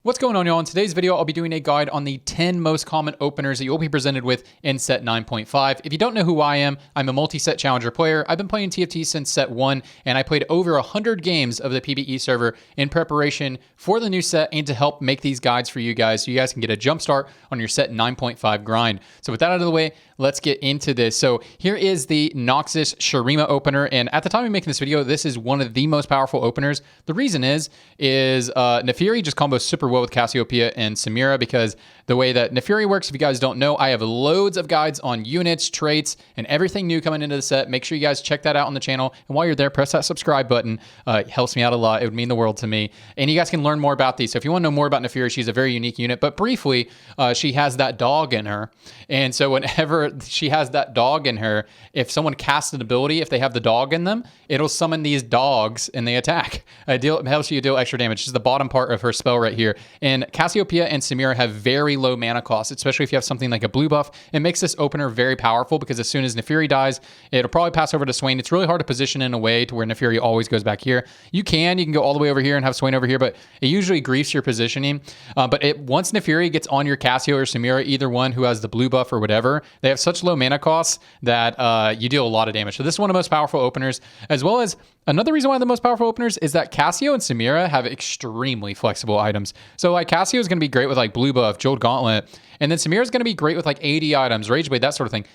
What's going on, y'all? In today's video, I'll be doing a guide on the 10 most common openers that you'll be presented with in set 9.5. If you don't know who I am, I'm a multi-set challenger player. I've been playing TFT since set 1, and I played over 100 games of the PvE server in preparation for the new set and to help make these guides for you guys so you guys can get a jump start on your set 9.5 grind. So with that out of the way, let's get into this. So here is the Noxus Shurima opener, and at the time of making this video, this is one of the most powerful openers. The reason is Nefiri just combos super well with Cassiopeia and Samira, because the way that Nefiri works, if you guys don't know, I have loads of guides on units, traits, and everything new coming into the set. Make sure you guys check that out on the channel, and while you're there, press that subscribe button. It helps me out a lot. It would mean the world to me, and you guys can learn more about these. So if you want to know more about Nefiri, she's a very unique unit, but briefly, she has that dog in her, and so whenever she has that dog in her, if someone casts an ability, if they have the dog in them, it'll summon these dogs and they attack. It helps you deal extra damage. This is the bottom part of her spell right here. And Cassiopeia and Samira have very low mana costs, especially if you have something like a blue buff. It makes this opener very powerful because as soon as Nefiri dies, it'll probably pass over to Swain. It's really hard to position in a way to where Nefiri always goes back here. You can go all the way over here and have Swain over here, but it usually griefs your positioning. But once Nefiri gets on your Cassio or Samira, either one who has the blue buff or whatever, they have such low mana costs that you deal a lot of damage. So this is one of the most powerful openers, as well as another reason why the most powerful openers is that Cassio and Samira have extremely flexible items. So like Cassio is going to be great with like blue buff, Jeweled Gauntlet, and then Samira is going to be great with like 80 items, Rage Blade, that sort of thing.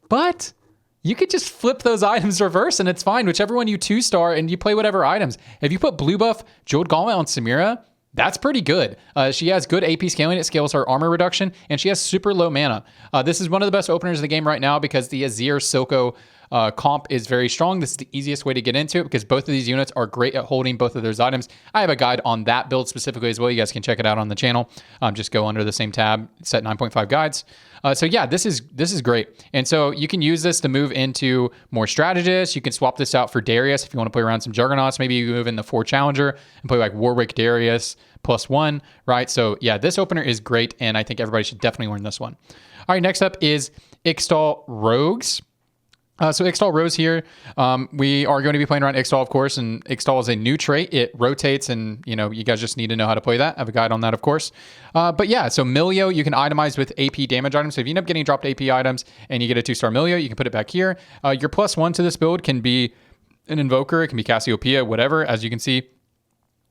But you could just flip those items reverse and it's fine. Whichever one you 2-star and you play whatever items. If you put blue buff, Jeweled Gauntlet on Samira, that's pretty good. She has good AP scaling. It scales her armor reduction, and she has super low mana. This is one of the best openers in the game right now because the Azir Silco comp is very strong. This is the easiest way to get into it because both of these units are great at holding both of those items. I have a guide on that build specifically as well. You guys can check it out on the channel. Just go under the same tab, set 9.5 guides. So yeah, this is great. And so you can use this to move into more strategists. You can swap this out for Darius if you want to play around some Juggernauts. Maybe you move in the 4 Challenger and play like Warwick Darius +1, right? So yeah, this opener is great, and I think everybody should definitely learn this one. All right, next up is Ixtal Rogues. So Ixtal Rogues here, we are going to be playing around Ixtal, of course, and Ixtal is a new trait. It rotates, and you guys just need to know how to play that. I have a guide on that, of course. But yeah, so Milio, you can itemize with AP damage items. So if you end up getting dropped AP items and you get a 2-star Milio, you can put it back here. Your +1 to this build can be an Invoker. It can be Cassiopeia, whatever. As you can see,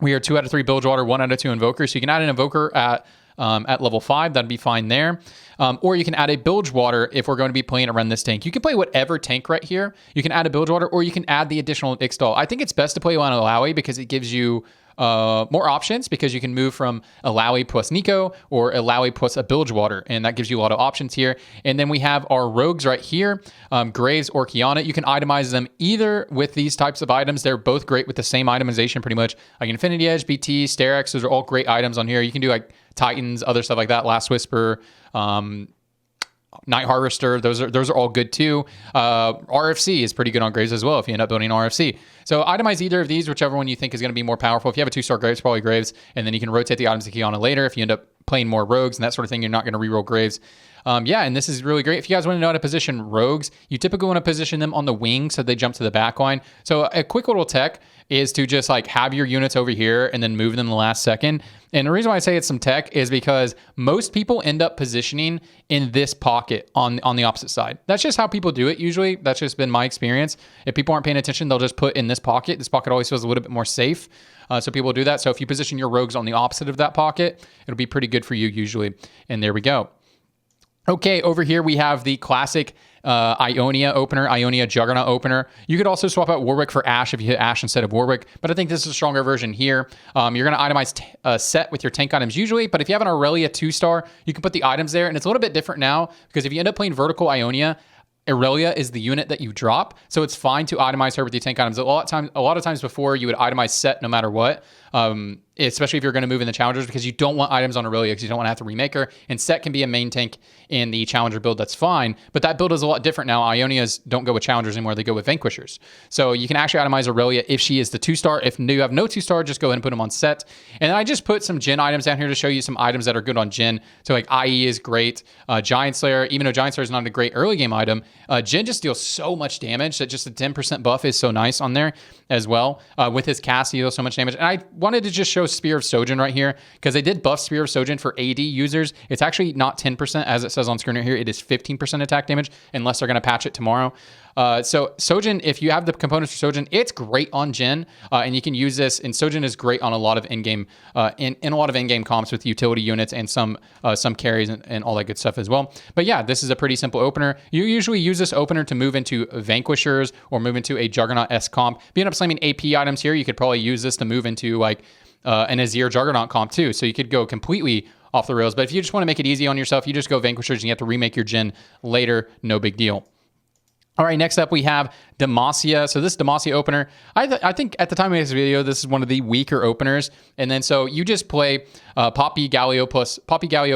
we are 2 out of 3 Bilgewater, 1 out of 2 Invokers. So you can add an Invoker at level 5, that'd be fine there. Or you can add a Bilgewater if we're going to be playing around this tank. You can play whatever tank right here. You can add a Bilgewater, or you can add the additional Ixtal. I think it's best to play on Alawi because it gives you more options, because you can move from Alawi plus Nico or Alawi plus a Bilgewater, and that gives you a lot of options here. And then we have our Rogues right here, Graves or Kiana. You can itemize them either with these types of items. They're both great with the same itemization pretty much. Like Infinity Edge, BT, Sterex, those are all great items on here. You can do like Titans, other stuff like that, Last Whisper, Night Harvester, those are all good too. RFC is pretty good on Graves as well if you end up building RFC. So itemize either of these, whichever one you think is going to be more powerful. If you have a 2-star Graves, probably Graves, and then you can rotate the items to Kiana later. If you end up playing more Rogues and that sort of thing, you're not going to reroll Graves. Yeah, and this is really great. If you guys want to know how to position Rogues, you typically want to position them on the wing so they jump to the back line. So a quick little tech is to just like have your units over here and then move them the last second. And the reason why I say it's some tech is because most people end up positioning in this pocket on the opposite side. That's just how people do it usually. That's just been my experience. If people aren't paying attention, they'll just put in this pocket. This pocket always feels a little bit more safe. So people do that. So if you position your Rogues on the opposite of that pocket, it'll be pretty good for you usually. And there we go. Okay, over here we have the classic Ionia opener, Ionia Juggernaut opener. You could also swap out Warwick for Ashe if you hit Ashe instead of Warwick, but I think this is a stronger version here. You're going to itemize Set with your tank items usually, but if you have an Aurelia 2-star, you can put the items there, and it's a little bit different now because if you end up playing vertical Ionia, Aurelia is the unit that you drop, so it's fine to itemize her with your tank items. A lot of times before, you would itemize Set no matter what. Especially if you're going to move in the challengers, because you don't want items on Aurelia because you don't want to have to remake her. And Set can be a main tank in the challenger build, that's fine. But that build is a lot different now. Ionias don't go with challengers anymore, they go with vanquishers. So you can actually itemize Aurelia if she is the 2-star. If you have no 2-star, just go ahead and put them on Set. And then I just put some Jhin items down here to show you some items that are good on Jhin. So like IE is great. Giant Slayer, even though Giant Slayer is not a great early game item, Jhin just deals so much damage that just a 10% buff is so nice on there as well. With his Cassio, so much damage. And I wanted to just show show Spear of Sojin right here because they did buff Spear of Sojin for AD users. It's actually not 10% as it says on screen right here. It is 15% attack damage unless they're going to patch it tomorrow. So Sojin, if you have the components for Sojin, it's great on Jhin, and you can use this. And Sojin is great on a lot of in-game, in a lot of in-game comps with utility units and some carries and all that good stuff as well. But yeah, this is a pretty simple opener. You usually use this opener to move into Vanquishers or move into a Juggernaut-esque comp. If you end up slamming AP items here, you could probably use this to move into like an Azir Juggernaut comp too. So you could go completely off the rails. But if you just want to make it easy on yourself, you just go Vanquishers and you have to remake your Jhin later. No big deal. All right, next up we have Demacia. So this Demacia opener, I think at the time of this video, this is one of the weaker openers. And then so you just play Poppy Galio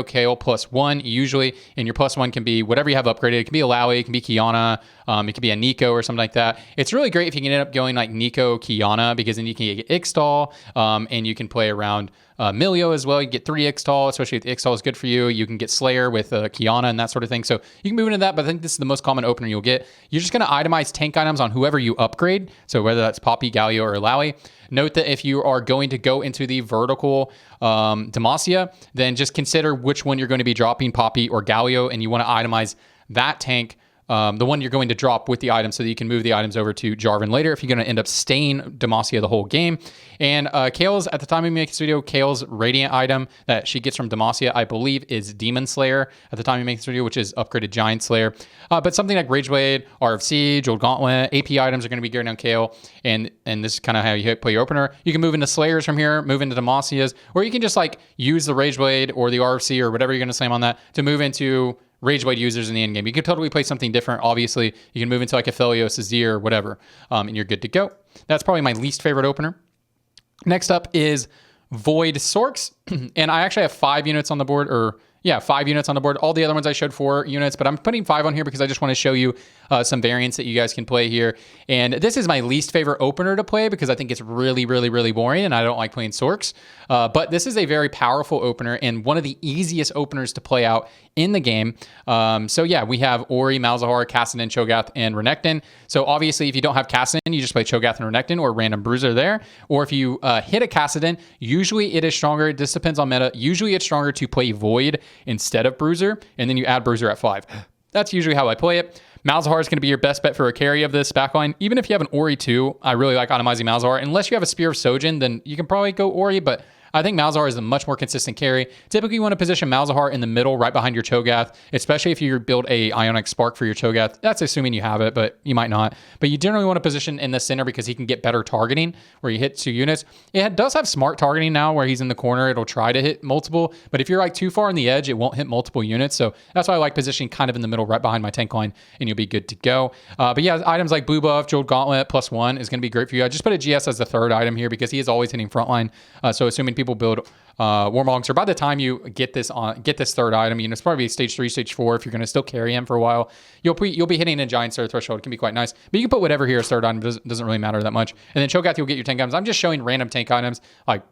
Kayle +1 usually, and your +1 can be whatever you have upgraded. It can be a Lowy, it can be Kiana, it can be a Nico or something like that. It's really great if you can end up going like Nico, Kiana, because then you can get Ixtal, and you can play around Milio as well. You get 3 Ixtal, especially if Ixtal is good for you. You can get Slayer with Kiana and that sort of thing. So you can move into that, but I think this is the most common opener you'll get. You're just going to itemize tank items on whoever you upgrade. So whether that's Poppy, Galio, or Lowy. Note that if you are going to go into the vertical Demacia, then just consider which one you're going to be dropping, Poppy or Galio, and you want to itemize that tank, the one you're going to drop with the item so that you can move the items over to Jarvan later if you're going to end up staying Demacia the whole game. And Kayle's, at the time we make this video, Kayle's Radiant item that she gets from Demacia, I believe, is Demon Slayer at the time we make this video, which is upgraded Giant Slayer. But something like Rageblade, RFC, Jeweled Gauntlet, AP items are going to be geared on Kayle, and this is kind of how you play your opener. You can move into Slayers from here, move into Demacias, or you can just like use the Rageblade or the RFC or whatever you're going to slam on that to move into Rageblade users in the end game. You could totally play something different. Obviously, you can move into like a Aphelios, Azir, whatever, and you're good to go. That's probably my least favorite opener. Next up is Void Sorcs, and I actually have 5 units on the board, or yeah, 5 units on the board. All the other ones I showed 4 units, but I'm putting 5 on here because I just want to show you some variants that you guys can play here. And this is my least favorite opener to play because I think it's really, really, really boring and I don't like playing Sorcs. But this is a very powerful opener and one of the easiest openers to play out in the game. So yeah, we have Ori, Malzahar, Kassadin, Cho'Gath, and Renekton. So obviously, if you don't have Kassadin, you just play Cho'Gath and Renekton or random bruiser there. Or if you hit a Kassadin, usually it is stronger. This depends on meta. Usually it's stronger to play Void instead of Bruiser, and then you add Bruiser at 5. That's usually how I play it. Malzahar is going to be your best bet for a carry of this backline. Even if you have an Ori too, I really like itemizing Malzahar. Unless you have a Spear of Sojin, then you can probably go Ori, but I think Malzahar is a much more consistent carry. Typically, you want to position Malzahar in the middle, right behind your Cho'Gath, especially if you build a Ionic Spark for your Cho'Gath. That's assuming you have it, but you might not. But you generally want to position in the center because he can get better targeting where you hit 2 units. It does have smart targeting now where he's in the corner. It'll try to hit multiple, but if you're like too far on the edge, it won't hit multiple units. So that's why I like positioning kind of in the middle, right behind my tank line, and you'll be good to go. But yeah, items like Blue Buff, Jeweled Gauntlet, +1 is going to be great for you. I just put a GS as the 3rd item here because he is always hitting frontline. So assuming people build Warmogs, or by the time you get this 3rd item, it's probably stage 3, stage 4. If you're going to still carry him for a while, you'll be hitting a Giant Slayer threshold. It can be quite nice, but you can put whatever here as 3rd item. Doesn't really matter that much. And then Cho'Gath, you'll get your tank items. I'm just showing random tank items. Like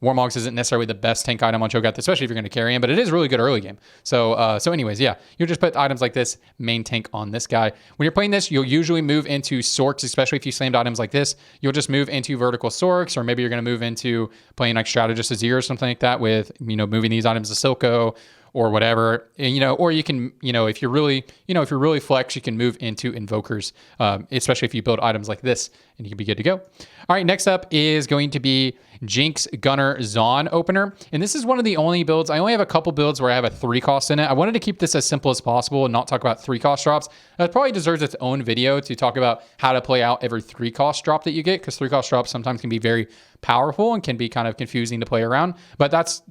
Warmogs isn't necessarily the best tank item on Cho'Gath, especially if you're going to carry him, but it is really good early game. So anyways, yeah, you'll just put items like this, main tank on this guy. When you're playing this, you'll usually move into Sorcs, especially if you slammed items like this. You'll just move into vertical Sorcs, or maybe you're going to move into playing like Strategist Azir or something like that with, moving these items to Silco or whatever, or you can, if you're really flex, you can move into Invokers, especially if you build items like this, and you can be good to go. All right, next up is going to be Jinx Gunner Zaun opener, and this is one of the only builds. I only have a couple builds where I have a 3 cost in it. I wanted to keep this as simple as possible and not talk about 3 cost drops. That probably deserves its own video to talk about how to play out every 3 cost drop that you get, because 3 cost drops sometimes can be very powerful and can be kind of confusing to play around, but that's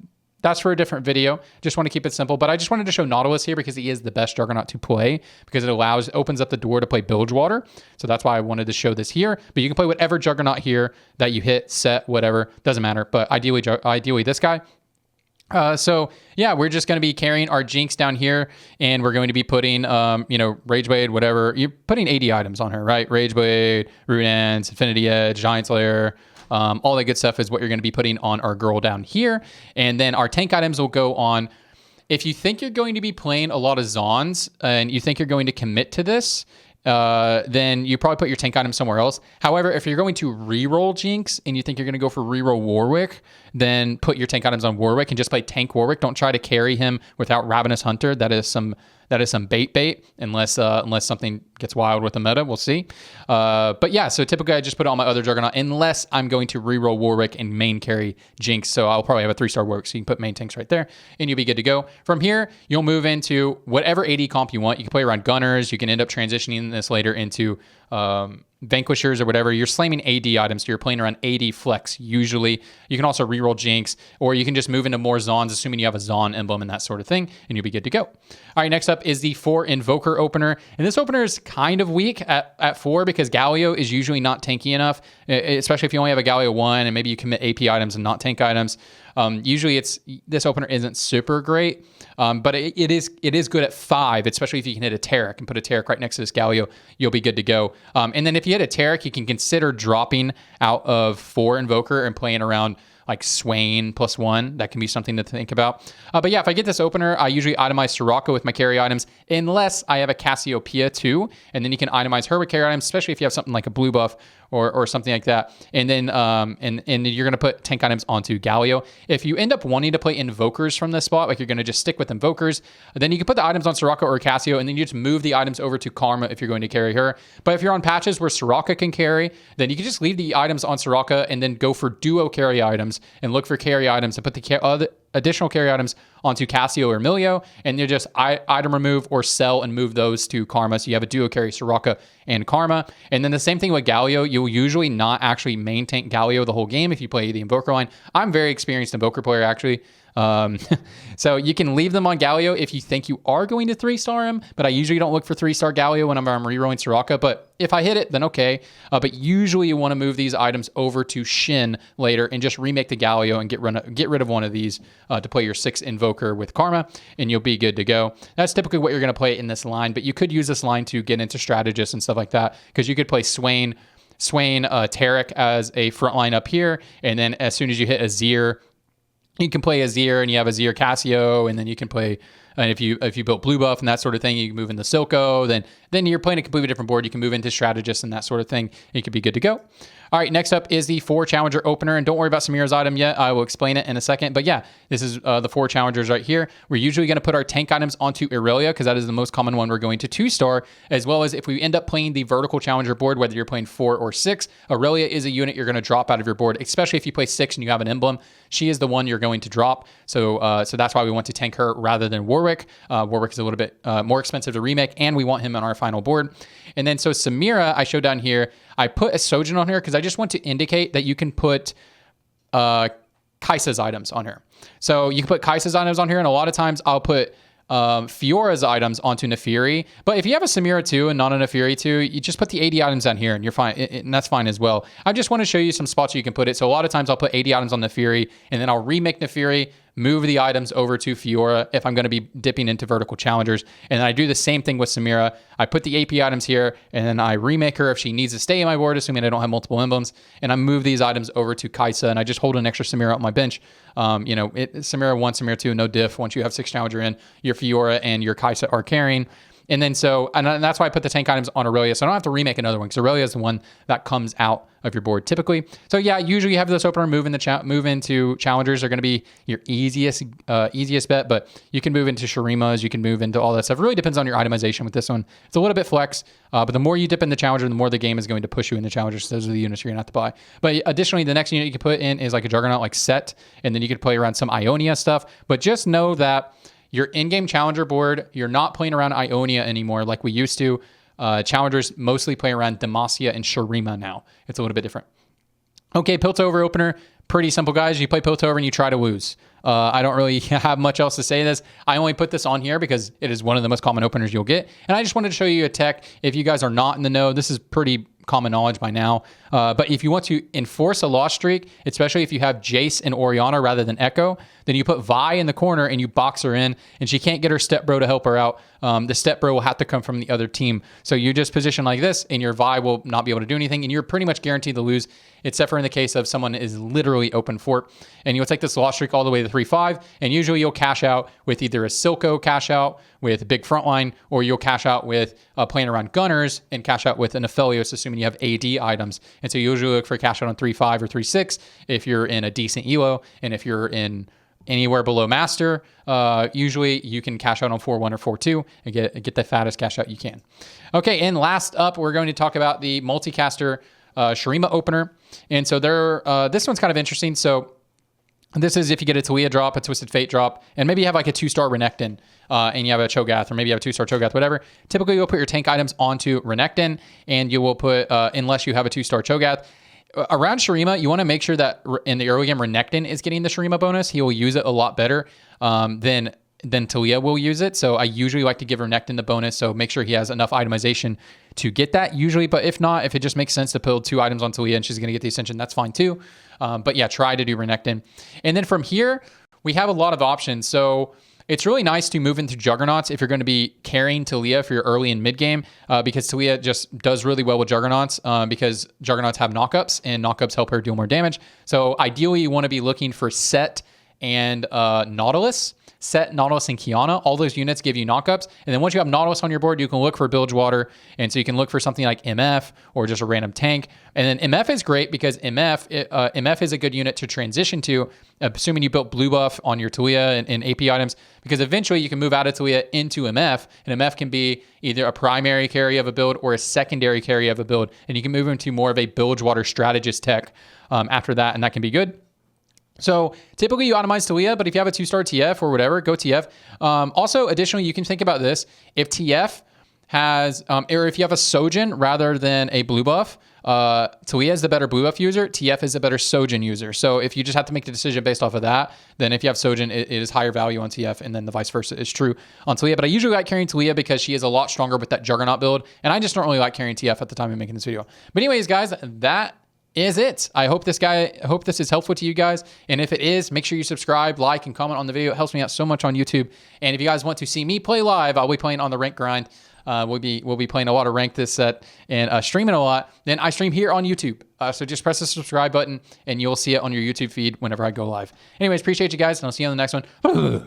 for a different video. Just want to keep it simple, but I just wanted to show Nautilus here because he is the best Juggernaut to play, because it opens up the door to play Bilgewater. So that's why I wanted to show this here. But you can play whatever Juggernaut here that you hit, set, whatever, doesn't matter. But ideally this guy. So yeah, we're just going to be carrying our Jinx down here, and we're going to be putting, Rageblade, whatever. You're putting 80 items on her, right? Rageblade, Root Ends, Infinity Edge, Giant Slayer. All that good stuff is what you're going to be putting on our girl down here. And then our tank items will go on. If you think you're going to be playing a lot of Zauns and you think you're going to commit to this, then you probably put your tank item somewhere else. However, if you're going to reroll Jinx and you think you're going to go for reroll Warwick, then put your tank items on Warwick and just play tank Warwick. Don't try to carry him without Ravenous Hunter. That is some bait unless something gets wild with the meta. We'll see. But yeah, so typically I just put it on my other Juggernaut unless I'm going to reroll Warwick and main carry Jinx. So I'll probably have a 3-star Warwick, so you can put main tanks right there and you'll be good to go. From here, you'll move into whatever AD comp you want. You can play around Gunners. You can end up transitioning this later into Vanquishers or whatever. You're slamming AD items, so you're playing around AD flex usually. You can also reroll Jinx, or you can just move into more Zauns, assuming you have a Zaun emblem and that sort of thing, and you'll be good to go. All right, next up is the 4 Invoker opener, and this opener is kind of weak at 4 because Galio is usually not tanky enough, especially if you only have a Galio 1 and maybe you commit AP items and not tank items. Usually this opener isn't super great, but it is good at 5, especially if you can hit a Taric and put a Taric right next to this Galio, you'll be good to go. And then if you hit a Taric, you can consider dropping out of 4 Invoker and playing around like Swain +1. That can be something to think about. But yeah, if I get this opener, I usually itemize Soraka with my carry items, unless I have a Cassiopeia too, and then you can itemize her with carry items, especially if you have something like a blue buff or something like that. And then and you're gonna put tank items onto Galio. If you end up wanting to play Invokers from this spot, like you're gonna just stick with Invokers, then you can put the items on Soraka or Cassio, and then you just move the items over to Karma if you're going to carry her. But if you're on patches where Soraka can carry, then you can just leave the items on Soraka and then go for duo carry items and look for carry items and put the other additional carry items onto Cassio or Emilio, and you just item remove or sell and move those to Karma. So you have a duo carry Soraka and Karma. And then the same thing with Galio. You'll usually not actually main tank Galio the whole game if you play the Invoker line. I'm a very experienced Invoker player, actually. So you can leave them on Galio if you think you are going to 3-star him, but I usually don't look for 3-star Galio whenever I'm rerolling Soraka, but if I hit it, then okay. But usually you want to move these items over to Shin later and just remake the Galio and get rid of one of these to play your 6 Invoker with Karma, and you'll be good to go. That's typically what you're going to play in this line, but you could use this line to get into Strategists and stuff like that, because you could play Swain, Taric as a front line up here, and then as soon as you hit Azir, you can play Azir, and you have Azir Cassio, and then you can play, and if you built blue buff and that sort of thing, you can move into Silco, then you're playing a completely different board. You can move into Strategist and that sort of thing. You could be good to go. All right, next up is the 4 Challenger opener, and don't worry about Samira's item yet. I will explain it in a second. But yeah, this is the 4 Challengers right here. We're usually going to put our tank items onto Irelia because that is the most common one we're going to 2-star, as well as if we end up playing the vertical Challenger board, whether you're playing 4 or 6, Irelia is a unit you're going to drop out of your board, especially if you play 6 and you have an emblem. She is the one you're going to drop. So that's why we want to tank her rather than Warwick. Warwick is a little bit more expensive to remake, and we want him on our final board. And then so Samira, I showed down here, I put a Sojin on here because I just want to indicate that you can put Kai'Sa's items on here. So you can put Kai'Sa's items on here, and a lot of times I'll put Fiora's items onto Nefiri. But if you have a Samira too and not a Nefiri too, you just put the 80 items down here and you're fine. And that's fine as well. I just want to show you some spots you can put it. So a lot of times I'll put 80 items on Nefiri, and then I'll remake Nefiri, move the items over to Fiora if I'm going to be dipping into vertical challengers. And then I do the same thing with Samira. I put the AP items here, and then I remake her if she needs to stay in my board, assuming I don't have multiple emblems. And I move these items over to Kai'Sa, and I just hold an extra Samira on my bench. Samira 1, Samira 2, no diff. Once you have 6 challenger in, your Fiora and your Kai'Sa are carrying. And then and that's why I put the tank items on Aurelia, so I don't have to remake another one, because Aurelia is the one that comes out of your board typically. So yeah, usually you have this opener move into challengers are going to be your easiest bet, but you can move into Shurimas, you can move into all that stuff. It really depends on your itemization with this one. It's a little bit flex, but the more you dip in the challenger, the more the game is going to push you into challengers. So those are the units you're going to have to buy. But additionally, the next unit you can put in is like a Juggernaut like Set, and then you could play around some Ionia stuff. But just know that your in-game challenger board, you're not playing around Ionia anymore like we used to. Challengers mostly play around Demacia and Shurima now. It's a little bit different. Okay, Piltover opener. Pretty simple, guys. You play Piltover and you try to lose. I don't really have much else to say this. I only put this on here because it is one of the most common openers you'll get. And I just wanted to show you a tech. If you guys are not in the know, this is pretty common knowledge by now. But if you want to enforce a loss streak, especially if you have Jace and Orianna rather than Echo, then you put Vi in the corner and you box her in, and she can't get her step bro to help her out. The step bro will have to come from the other team. So you just position like this, and your Vi will not be able to do anything, and you're pretty much guaranteed to lose, except for in the case of someone is literally open fort. And you'll take this loss streak all the way to 3-5, and usually you'll cash out with either a Silco cash out with big frontline, or you'll cash out with playing around gunners and cash out with an Aphelios, assuming you have AD items. And so you usually look for cash out on 3.5 or 3.6 if you're in a decent elo, and if you're in anywhere below master, usually you can cash out on 4.1 or 4.2 and get the fattest cash out you can. Okay, and last up, we're going to talk about the Multicaster Shurima opener. And so this one's kind of interesting. So this is if you get a Talia drop, a Twisted Fate drop, and maybe you have like a 2-star Renekton, and you have a Cho'Gath, or maybe you have a 2-star Cho'Gath, whatever. Typically, you'll put your tank items onto Renekton, and you will put, unless you have a 2-star Cho'Gath. Around Shurima, you want to make sure that in the early game, Renekton is getting the Shurima bonus. He will use it a lot better than Talia will use it. So I usually like to give Renekton the bonus, so make sure he has enough itemization to get that usually. But if not, if it just makes sense to build 2 items on Talia and she's going to get the Ascension, that's fine too. But yeah, try to do Renekton. And then from here, we have a lot of options. So it's really nice to move into Juggernauts if you're going to be carrying Talia for your early and mid game, because Talia just does really well with Juggernauts, because Juggernauts have knockups, and knockups help her deal more damage. So ideally, you want to be looking for Set and Nautilus. Set, Nautilus, and Kiana. All those units give you knockups. And then once you have Nautilus on your board, you can look for Bilgewater. And so you can look for something like MF or just a random tank. And then MF is great because MF is a good unit to transition to, assuming you built blue buff on your Talia and AP items, because eventually you can move out of Talia into MF, and MF can be either a primary carry of a build or a secondary carry of a build. And you can move into more of a Bilgewater strategist tech after that, and that can be good. So typically you itemize Talia, but if you have a 2-star TF or whatever, go TF. Also, additionally, you can think about this. If TF has, or if you have a Sojin rather than a blue buff, Talia is the better blue buff user, TF is a better Sojin user. So if you just have to make the decision based off of that, then if you have Sojin, it is higher value on TF, and then the vice versa is true on Talia. But I usually like carrying Talia because she is a lot stronger with that Juggernaut build, and I just don't really like carrying TF at the time of making this video. But anyways, guys, that is it. I hope this is helpful to you guys. And if it is, make sure you subscribe, like, and comment on the video. It helps me out so much on YouTube. And if you guys want to see me play live, I'll be playing on the rank grind. We'll be playing a lot of rank this set and streaming a lot. Then I stream here on YouTube. So just press the subscribe button and you'll see it on your YouTube feed whenever I go live. Anyways, appreciate you guys, and I'll see you on the next one.